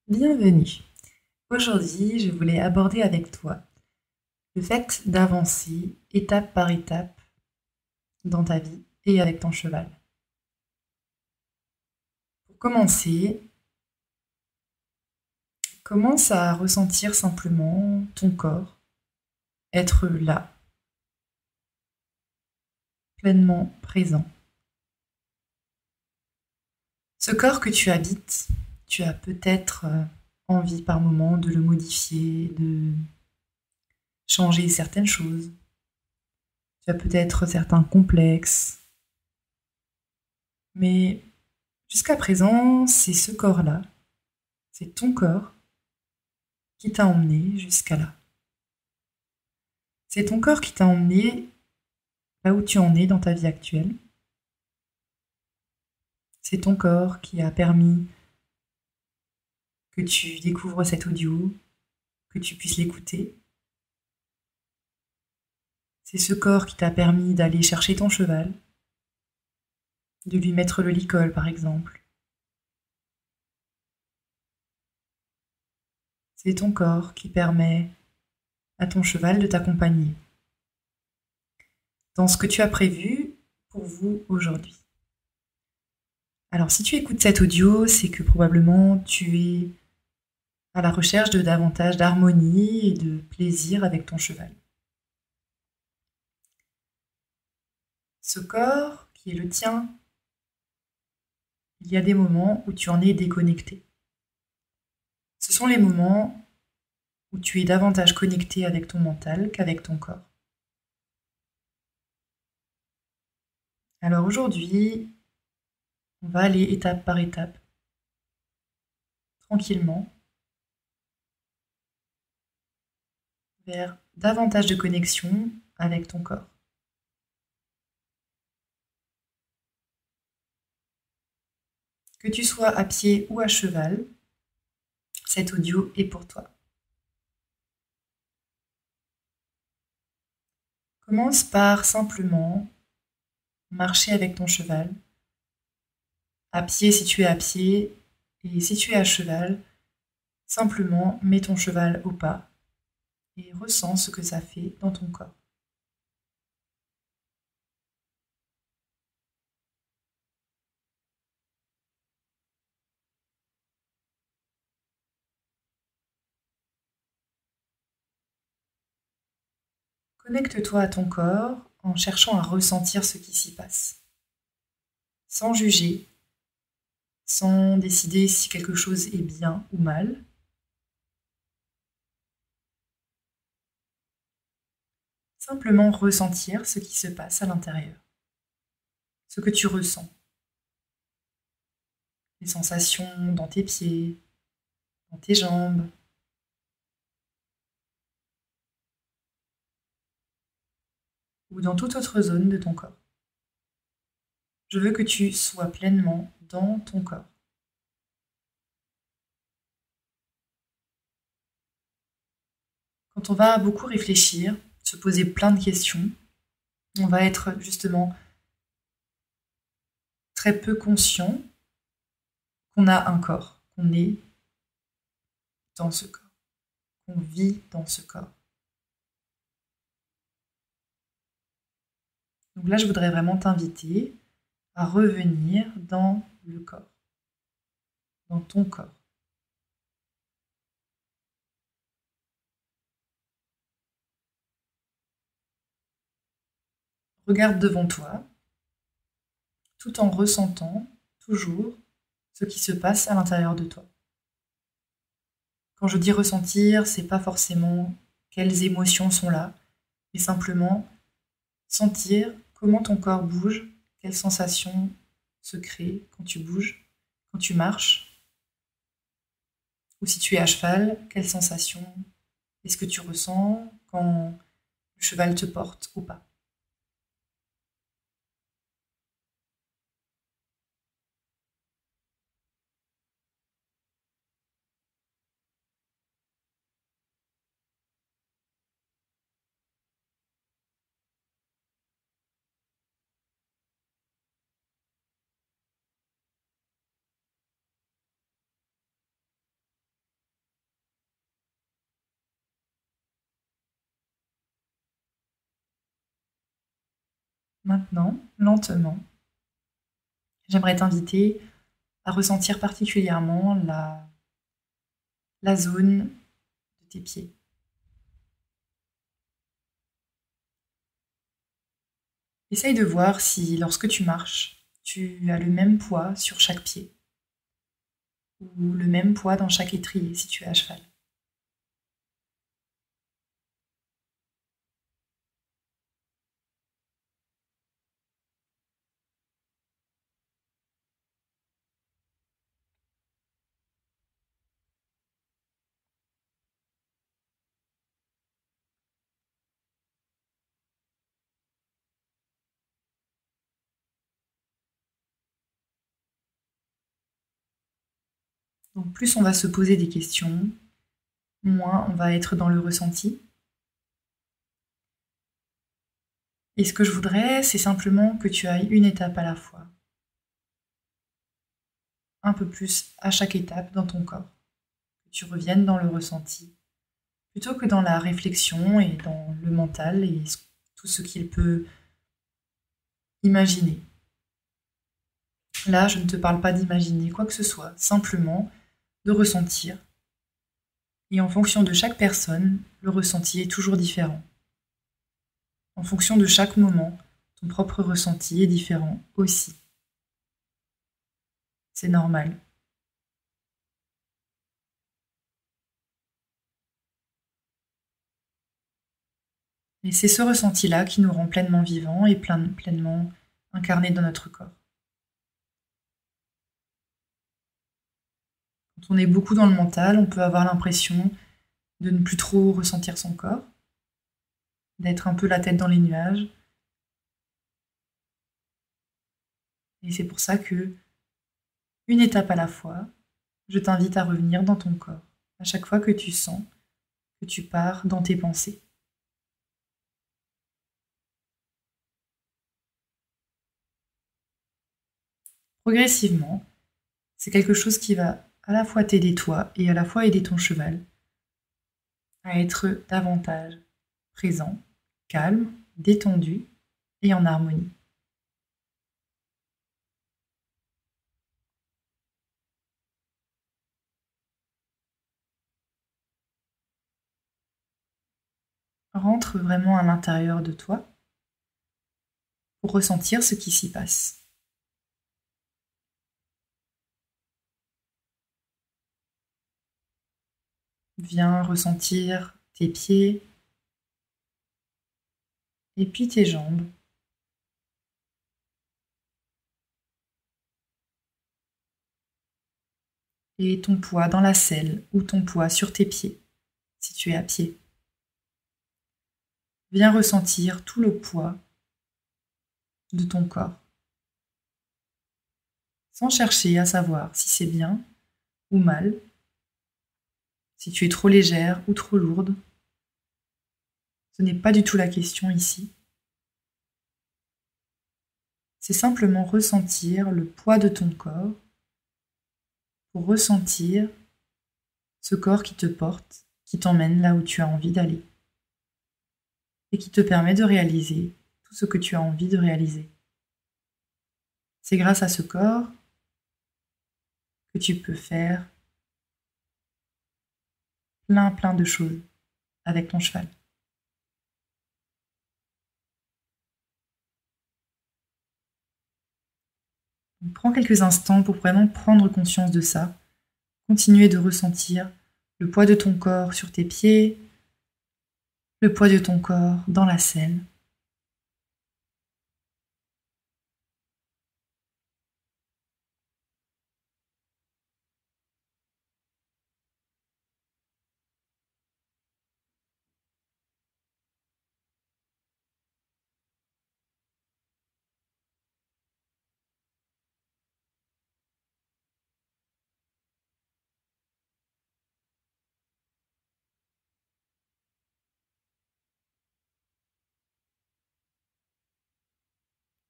Bienvenue. Aujourd'hui, je voulais aborder avec toi le fait d'avancer étape par étape dans ta vie et avec ton cheval. Pour commencer, commence à ressentir simplement ton corps, être là, pleinement présent. Ce corps que tu habites, tu as peut-être envie par moment de le modifier, de changer certaines choses. Tu as peut-être certains complexes, mais jusqu'à présent, c'est ce corps-là, c'est ton corps qui t'a emmené jusqu'à là. C'est ton corps qui t'a emmené là où tu en es dans ta vie actuelle. C'est ton corps qui a permis que tu découvres cet audio, que tu puisses l'écouter. C'est ce corps qui t'a permis d'aller chercher ton cheval, de lui mettre le licol par exemple. C'est ton corps qui permet à ton cheval de t'accompagner dans ce que tu as prévu pour vous aujourd'hui. Alors si tu écoutes cet audio, c'est que probablement tu es à la recherche de davantage d'harmonie et de plaisir avec ton cheval. Ce corps qui est le tien, il y a des moments où tu en es déconnecté. Ce sont les moments où tu es davantage connecté avec ton mental qu'avec ton corps. Alors aujourd'hui, on va aller étape par étape, tranquillement, vers davantage de connexion avec ton corps. Que tu sois à pied ou à cheval, cet audio est pour toi. Commence par simplement marcher avec ton cheval, à pied si tu es à pied, et si tu es à cheval, simplement mets ton cheval au pas et ressens ce que ça fait dans ton corps. Connecte-toi à ton corps en cherchant à ressentir ce qui s'y passe, sans juger, sans décider si quelque chose est bien ou mal. Simplement ressentir ce qui se passe à l'intérieur, ce que tu ressens, les sensations dans tes pieds, dans tes jambes, ou dans toute autre zone de ton corps. Je veux que tu sois pleinement dans ton corps. Quand on va beaucoup réfléchir, se poser plein de questions, on va être justement très peu conscient qu'on a un corps, qu'on est dans ce corps, qu'on vit dans ce corps. Donc là, je voudrais vraiment t'inviter à revenir dans le corps, dans ton corps. Regarde devant toi, tout en ressentant toujours ce qui se passe à l'intérieur de toi. Quand je dis ressentir, c'est pas forcément quelles émotions sont là, mais simplement sentir comment ton corps bouge, quelles sensations se créent quand tu bouges, quand tu marches, ou si tu es à cheval, quelles sensations est-ce que tu ressens quand le cheval te porte ou pas. Maintenant, lentement, j'aimerais t'inviter à ressentir particulièrement la zone de tes pieds. Essaye de voir si, lorsque tu marches, tu as le même poids sur chaque pied ou le même poids dans chaque étrier si tu es à cheval. Donc plus on va se poser des questions, moins on va être dans le ressenti. Et ce que je voudrais, c'est simplement que tu ailles une étape à la fois. Un peu plus à chaque étape dans ton corps. Que tu reviennes dans le ressenti, plutôt que dans la réflexion et dans le mental et tout ce qu'il peut imaginer. Là, je ne te parle pas d'imaginer quoi que ce soit, simplement de ressentir. Et en fonction de chaque personne, le ressenti est toujours différent. En fonction de chaque moment, ton propre ressenti est différent aussi. C'est normal. Et c'est ce ressenti-là qui nous rend pleinement vivants et pleinement incarnés dans notre corps. Quand on est beaucoup dans le mental, on peut avoir l'impression de ne plus trop ressentir son corps, d'être un peu la tête dans les nuages. Et c'est pour ça que, une étape à la fois, je t'invite à revenir dans ton corps, à chaque fois que tu sens que tu pars dans tes pensées. Progressivement, c'est quelque chose qui va à la fois t'aider toi et à la fois aider ton cheval à être davantage présent, calme, détendu et en harmonie. Rentre vraiment à l'intérieur de toi pour ressentir ce qui s'y passe. Viens ressentir tes pieds et puis tes jambes. Et ton poids dans la selle ou ton poids sur tes pieds, si tu es à pied. Viens ressentir tout le poids de ton corps, sans chercher à savoir si c'est bien ou mal, si tu es trop légère ou trop lourde. Ce n'est pas du tout la question ici. C'est simplement ressentir le poids de ton corps pour ressentir ce corps qui te porte, qui t'emmène là où tu as envie d'aller et qui te permet de réaliser tout ce que tu as envie de réaliser. C'est grâce à ce corps que tu peux faire plein de choses avec ton cheval. Donc, prends quelques instants pour vraiment prendre conscience de ça. Continuer de ressentir le poids de ton corps sur tes pieds, le poids de ton corps dans la selle.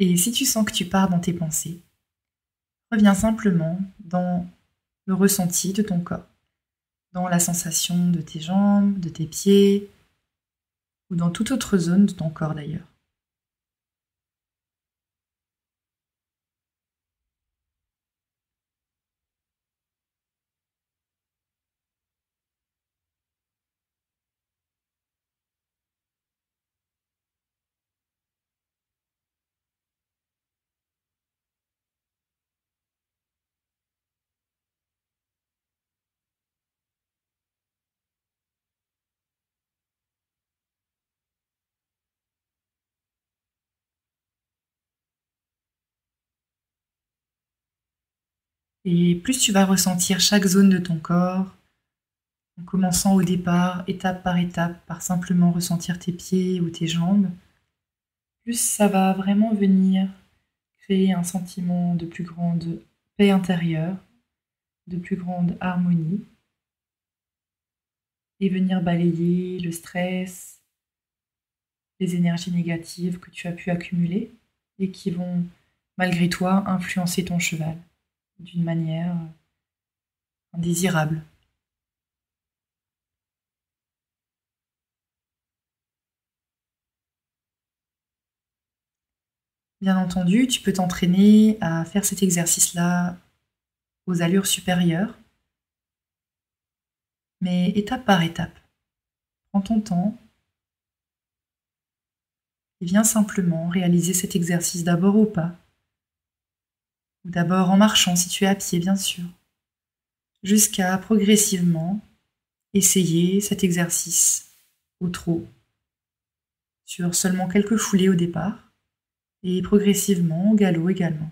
Et si tu sens que tu pars dans tes pensées, reviens simplement dans le ressenti de ton corps, dans la sensation de tes jambes, de tes pieds, ou dans toute autre zone de ton corps d'ailleurs. Et plus tu vas ressentir chaque zone de ton corps, en commençant au départ, étape par étape, par simplement ressentir tes pieds ou tes jambes, plus ça va vraiment venir créer un sentiment de plus grande paix intérieure, de plus grande harmonie, et venir balayer le stress, les énergies négatives que tu as pu accumuler et qui vont, malgré toi, influencer ton cheval d'une manière indésirable. Bien entendu, tu peux t'entraîner à faire cet exercice-là aux allures supérieures, mais étape par étape. Prends ton temps et viens simplement réaliser cet exercice d'abord au pas, ou d'abord en marchant si tu es à pied bien sûr, jusqu'à progressivement essayer cet exercice au trot sur seulement quelques foulées au départ et progressivement au galop également.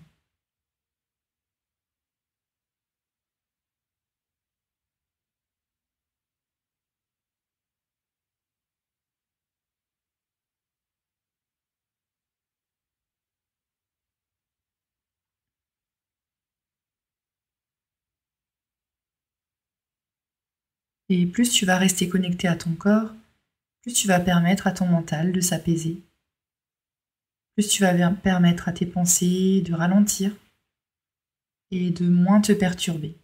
Et plus tu vas rester connecté à ton corps, plus tu vas permettre à ton mental de s'apaiser, plus tu vas permettre à tes pensées de ralentir et de moins te perturber.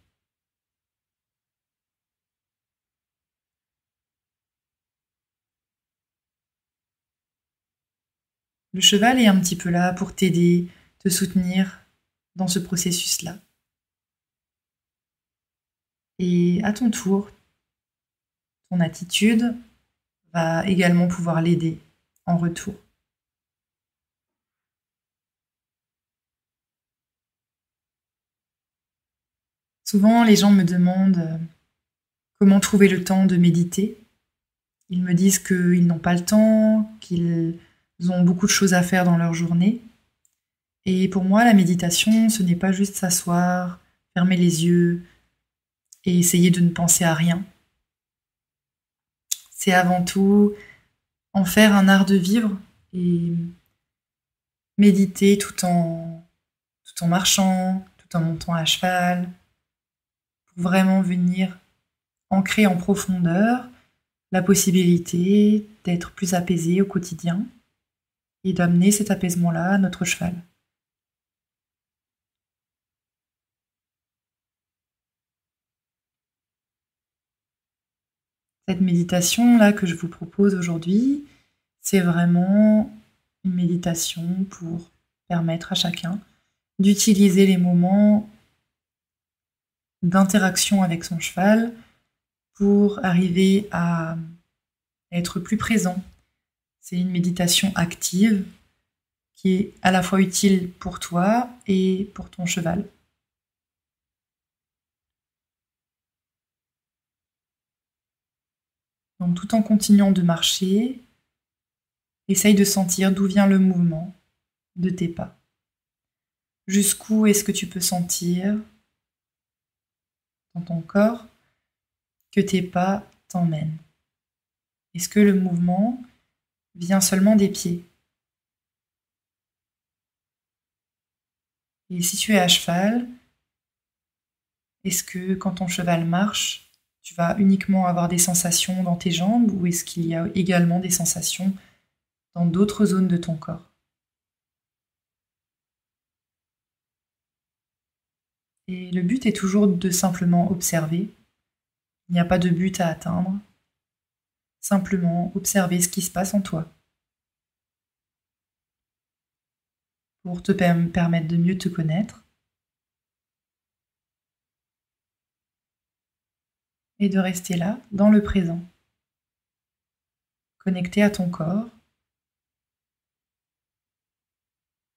Le cheval est un petit peu là pour t'aider, te soutenir dans ce processus-là. Et à ton tour, ton attitude va également pouvoir l'aider en retour. Souvent, les gens me demandent comment trouver le temps de méditer. Ils me disent qu'ils n'ont pas le temps, qu'ils ont beaucoup de choses à faire dans leur journée. Et pour moi, la méditation, ce n'est pas juste s'asseoir, fermer les yeux et essayer de ne penser à rien. C'est avant tout en faire un art de vivre et méditer tout en marchant, tout en montant à cheval, pour vraiment venir ancrer en profondeur la possibilité d'être plus apaisé au quotidien et d'amener cet apaisement-là à notre cheval. Cette méditation-là que je vous propose aujourd'hui, c'est vraiment une méditation pour permettre à chacun d'utiliser les moments d'interaction avec son cheval pour arriver à être plus présent. C'est une méditation active qui est à la fois utile pour toi et pour ton cheval. Donc tout en continuant de marcher, essaye de sentir d'où vient le mouvement de tes pas. Jusqu'où est-ce que tu peux sentir dans ton corps que tes pas t'emmènent? Est-ce que le mouvement vient seulement des pieds? Et si tu es à cheval, est-ce que quand ton cheval marche, tu vas uniquement avoir des sensations dans tes jambes ou est-ce qu'il y a également des sensations dans d'autres zones de ton corps? Et le but est toujours de simplement observer. Il n'y a pas de but à atteindre. Simplement observer ce qui se passe en toi pour te permettre de mieux te connaître et de rester là, dans le présent, connecté à ton corps,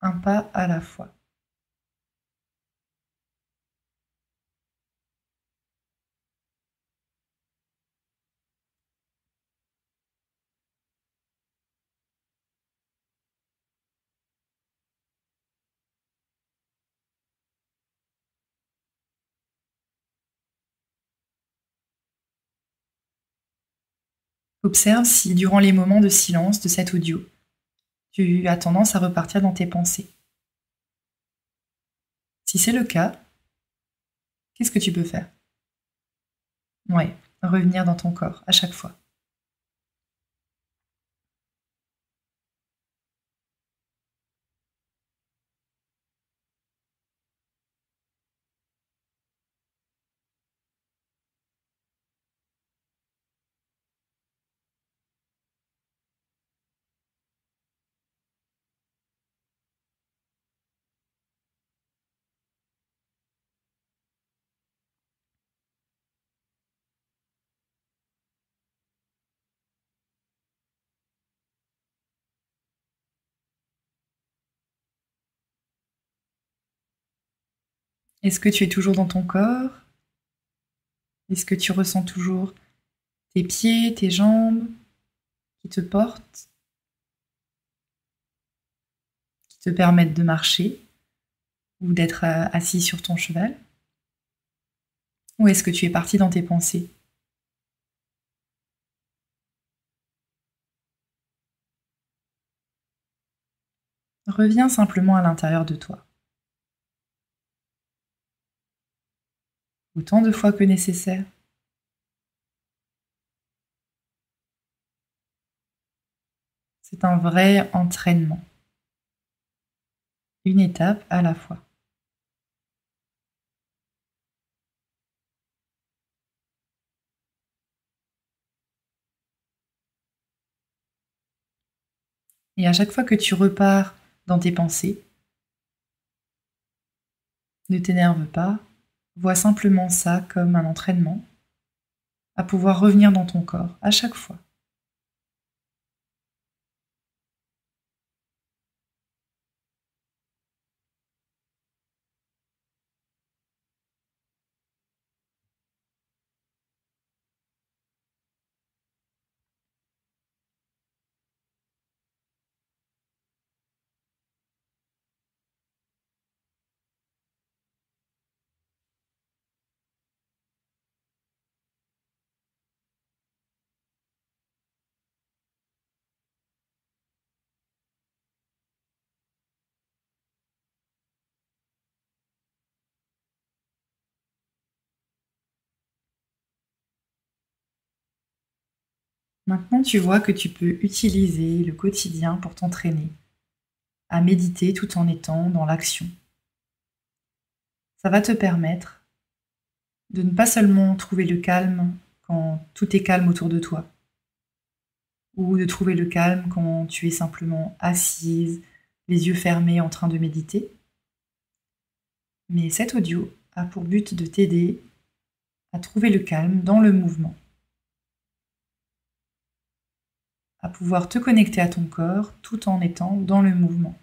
un pas à la fois. Observe si, durant les moments de silence de cet audio, tu as tendance à repartir dans tes pensées. Si c'est le cas, qu'est-ce que tu peux faire? Ouais, revenir dans ton corps à chaque fois. Est-ce que tu es toujours dans ton corps? Est-ce que tu ressens toujours tes pieds, tes jambes qui te portent, qui te permettent de marcher ou d'être assis sur ton cheval? Ou est-ce que tu es parti dans tes pensées? Reviens simplement à l'intérieur de toi, autant de fois que nécessaire. C'est un vrai entraînement, une étape à la fois. Et à chaque fois que tu repars dans tes pensées, ne t'énerve pas, vois simplement ça comme un entraînement à pouvoir revenir dans ton corps à chaque fois. Maintenant, tu vois que tu peux utiliser le quotidien pour t'entraîner à méditer tout en étant dans l'action. Ça va te permettre de ne pas seulement trouver le calme quand tout est calme autour de toi, ou de trouver le calme quand tu es simplement assise, les yeux fermés en train de méditer. Mais cet audio a pour but de t'aider à trouver le calme dans le mouvement, à pouvoir te connecter à ton corps tout en étant dans le mouvement.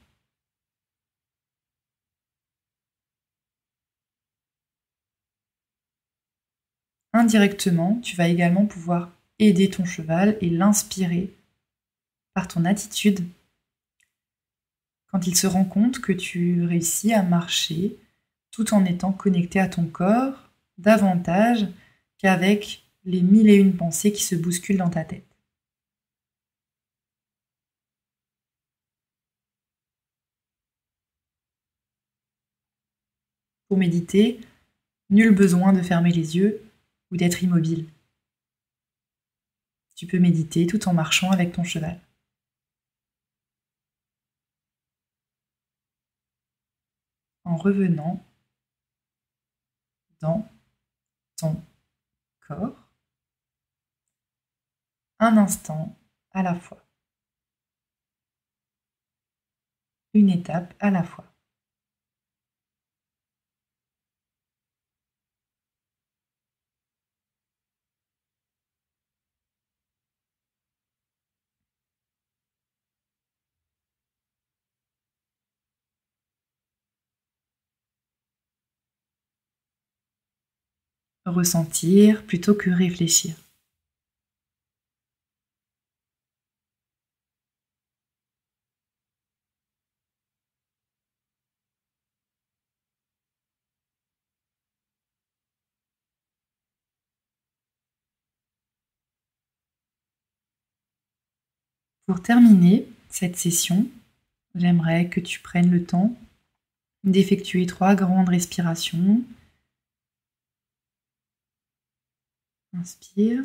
Indirectement, tu vas également pouvoir aider ton cheval et l'inspirer par ton attitude quand il se rend compte que tu réussis à marcher tout en étant connecté à ton corps davantage qu'avec les mille et une pensées qui se bousculent dans ta tête. Pour méditer, nul besoin de fermer les yeux ou d'être immobile. Tu peux méditer tout en marchant avec ton cheval. En revenant dans ton corps, un instant à la fois, une étape à la fois. Ressentir plutôt que réfléchir. Pour terminer cette session, j'aimerais que tu prennes le temps d'effectuer 3 grandes respirations. Inspire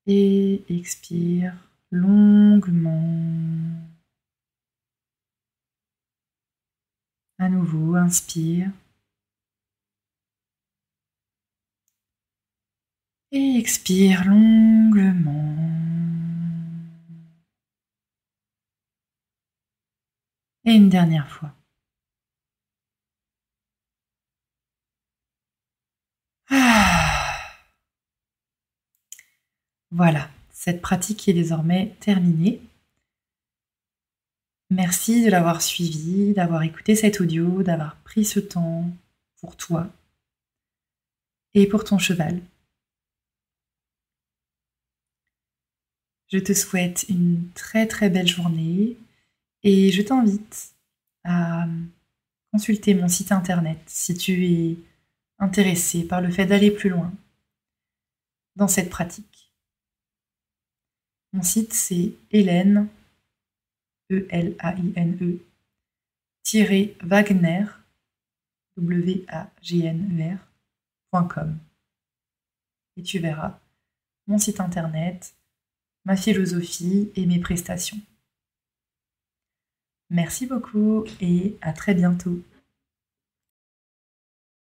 et expire longuement. À nouveau, inspire et expire longuement. Et une dernière fois. Voilà, cette pratique est désormais terminée. Merci de l'avoir suivi, d'avoir écouté cet audio, d'avoir pris ce temps pour toi et pour ton cheval. Je te souhaite une très très belle journée et je t'invite à consulter mon site internet si tu es intéressé par le fait d'aller plus loin dans cette pratique. Mon site c'est Elaine, E-L-A-I-N-E, Wagner, W-A-G-N-E-R.com. Et tu verras mon site internet, ma philosophie et mes prestations. Merci beaucoup et à très bientôt.